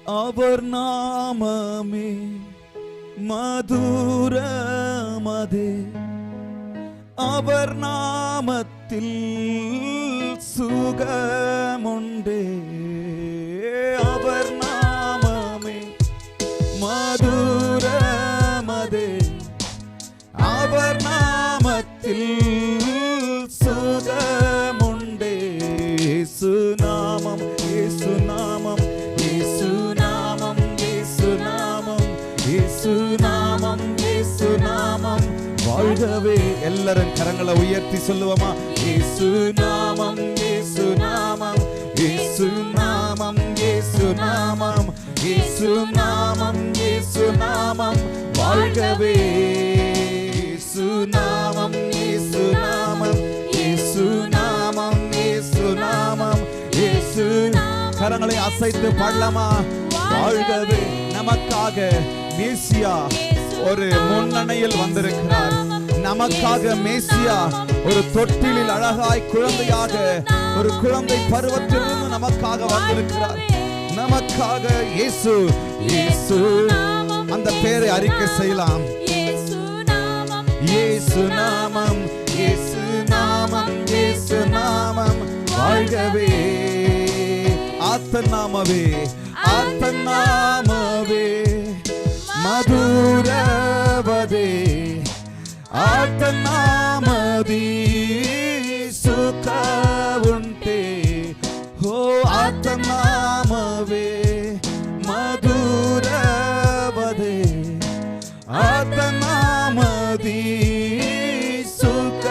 அவர் நாமமே மதுரமதே, அவர் நாமத்தில் சுகமுண்டே. அவர் நாமமே மதுரமதே, அவர் நாமத்தில் சுகமுண்டே. சுநாமம் சுநாமம் சுநாமம் சுநாமம் சுநாமம் சுநாமம் வாழ்கவே. எல்லாரும் கரங்களை உயர்த்தி சொல்லுவோமா? இயேசுநாமம் இயேசுநாமம் இயேசுநாமம் இயேசுநாமம் இயேசுநாமம் இயேசுநாமம் வாழ்கவே. இயேசுநாமம் இயேசுநாமம் இயேசுநாமம் இயேசுநாமம் இயேசுநாமம். கரங்களை அசைத்து பாடலாமா? வாழ்கவே. நமக்காக மேசியா ஒரு முன்னணையில் வந்திருக்கிறார். நமக்காக மேசியா ஒரு தொட்டிலில் அழகாய் குழந்தையாக ஒரு குழந்தை பருவத்திலிருந்து நமக்காக வந்திருக்கிறார். நமக்காக இயேசு இயேசு அந்த பெயரை அறிக்கை செய்யலாம். இயேசு நாமம் இயேசு நாமம் இயேசு நாமம் வாழ்கவே. ஆத்தநாமவே ஆத்தநாமவே மதுரவதே, ஆத்தநாமதி சுகவுண்டே. ஓ ஆத்தநாமவே மதுரவதே, ஆத்தநாமதி சுக.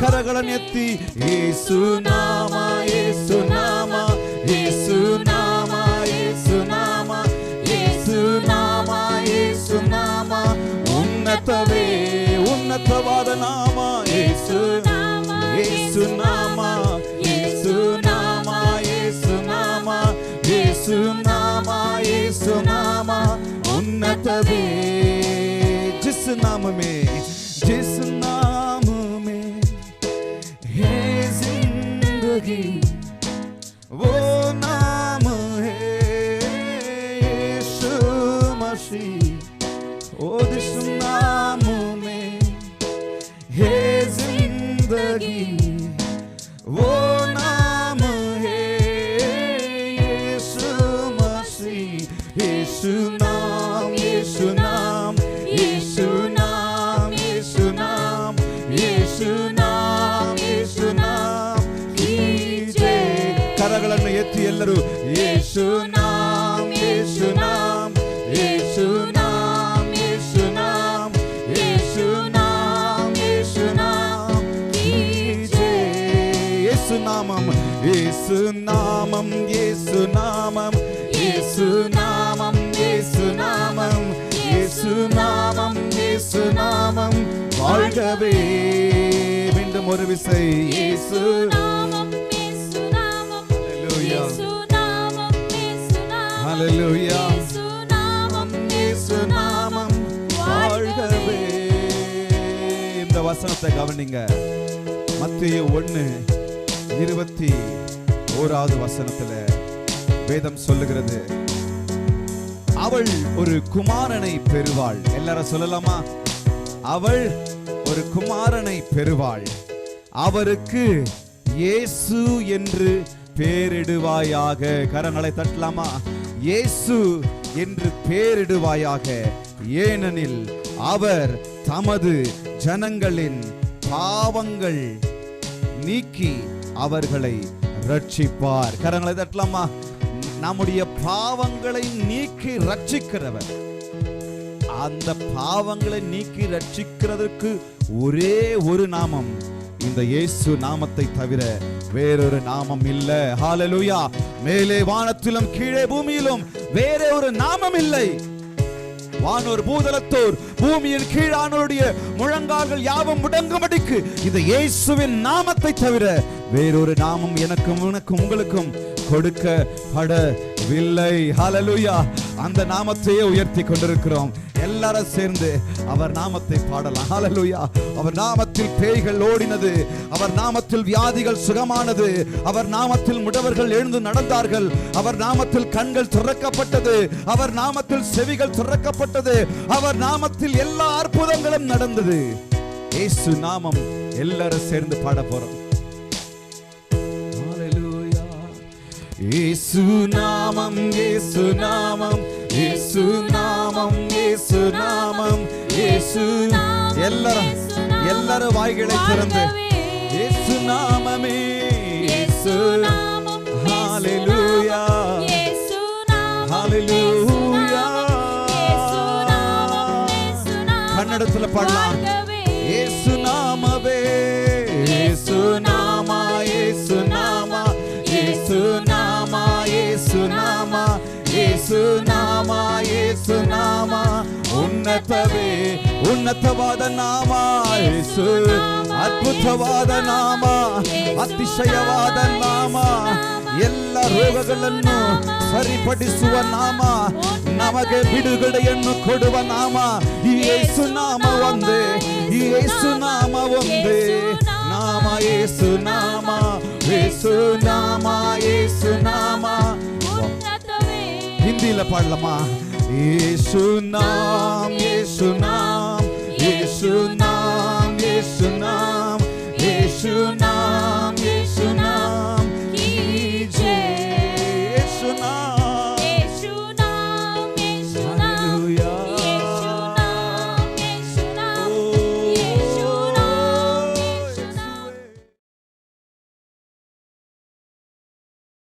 கரಗಳನ್ನು ಎತ್ತಿ ಯೇಸುನಾಮ ಯೇಸುನಾಮ ಯೇಸುನಾಮ ಯೇಸುನಾಮ ಯೇಸುನಾಮ ಯೇಸುನಾಮ ಉನ್ನತವೇ ಉನ್ನತವಾದ ನಾಮ ಯೇಸು ಯೇಸುನಾಮ ಯೇಸುನಾಮ ಯೇಸುನಾಮ ಯೇಸುನಾಮ ಯೇಸುನಾಮ ಉನ್ನತವೇ. जिस नाम में है जिंदगी वो नाम है यीशु मसीह. ओ जिस नाम में है जिंदगी वो नाम है यीशु मसीह. यीशु नाम यीशु नाम यीशु नाम यीशु नाम यीशु नाम यीशु नाम कीजे. ಕರಗಳನ್ನು ಎತ್ತಿ ಎಲ್ಲರೂ ಯೇಸು ನಾಮ ಯೇಸು ನಾಮ ಯೇಸು ನಾಮ ಯೇಸು ನಾಮ ಯೇಸು ನಾಮ ಯೇಸು ನಾಮ कीजे. ಯೇಸು ನಾಮಂ ಯೇಸು ನಾಮಂ ಯೇಸು ನಾಮಂ ಯೇಸು ನಾಮಂ ಯೇಸು ನಾಮಂ ಯೇசு நாமம் இயேசு நாமம் வாழ்கவே. மீண்டும் ஒரு விசை இயேசு நாமம் இயேசு நாமம் இயேசு நாமம் இயேசு நாமம் ஹல்லேலூயா. இயேசு நாமம் இயேசு நாமம் வாழ்கவே. இந்த வசனத்தை கவனிங்க. மத்தேயு 1:21 வசனத்துல வேதம் சொல்லுகிறது, அவள் ஒரு குமாரனை பெறுவாள். எல்லாரும் சொல்லலாமா? அவள் ஒரு குமாரனை பெறுவாள், அவருக்கு இயேசு என்று பெயரிடுவாயாக. கரங்களை தட்டலாமா? இயேசு என்று பெயரிடுவாயாக, ஏனெனில் அவர் தமது ஜனங்களின் பாவங்கள் நீக்கி அவர்களை ரட்சிப்பார். கரங்களை தட்டலாமா? நம்முடைய பாவங்களை நீக்கி ரட்சிக்கிறவர். அந்த பாவங்களை நீக்கி ரட்சிக்கிறதற்கு ஒரே ஒரு நாமம், இந்த இயேசு நாமத்தை தவிர வேறொரு நாமம் இல்ல. ஹல்லேலூயா. மேலே வானத்திலும் கீழே பூமியிலும் வேற ஒரு நாமம் இல்லை. வானோர் பூதலத்தோர் பூமியின் கீழானோருடைய முழங்கால்கள் யாவும் முடங்கும்படிக்கு இந்த இயேசுவின் நாமத்தை தவிர வேறொரு நாமம் எனக்கும் உனக்கும் உங்களுக்கும் கொடுக்கப்படவில்லை. வில்லை. ஹalleluya. அந்த நாமத்தையே உயர்த்தி கொண்டிருக்கிறோம். எல்லாரும் சேர்ந்து அவர் நாமத்தை பாடலாம். ஹalleluya. அவர் நாமத்தில் பேய்கள் ஓடினது, அவர் நாமத்தில் வியாதிகள் சுகமானது, அவர் நாமத்தில் முடவர்கள் எழுந்து நடந்தார்கள், அவர் நாமத்தில் கண்கள் திறக்கப்பட்டது, அவர் நாமத்தில் செவிகள் திறக்கப்பட்டது, அவர் நாமத்தில் எல்லா அற்புதங்களும் நடந்தது. இயேசு நாமம் எல்லாரும் சேர்ந்து பாட போறோம். ஹalleluya. இயேசு நாமம், இயேசு நாமம், இயேசு நாமம், இயேசு நாமம், இயேசு. எல்லாரும் வாய்களை திறந்து இயேசு நாமமே, இயேசு நாமம், ஹalleluya, இயேசு நாமம், ஹalleluya. கன்னடத்துல பாடலாம். இயேசு நாமவே, இயேசு நாமா, இயேசு நாமா, இயேசு நாமா, இயேசு நாமா, இயேசு நாமா, இயேசு நாமா. ಉನ್ನತವೇ ಉನ್ನತವಾದ ನಾಮ ಯೇಸು, ಅದ್ಭುತವಾದ ನಾಮ, ಅತಿಶಯವಾದ ನಾಮ, ಎಲ್ಲ ರೋಗಗಳನ್ನು ಸರಿಪಡಿಸುವ ನಾಮ, ನಮಗೆ ಬಿಡುಗಡೆಯನ್ನು ಕೊಡುವ ನಾಮ. ಈ ಯೇಸು ನಾಮ ಒಂದೇ, ಈ ಯೇಸು ನಾಮ ಒಂದೇ ನಾಮ, ಯೇಸು ನಾಮ, ಯೇಸು ನಾಮ, ಯೇಸು ನಾಮ. ಹಿಂದಿಲ ಪಾಡಲಮ್ಮ. ಯೇಸು ನಾಮ, ಯೇಸು ನಾಮ, ಯೇಸು ನಾಮ,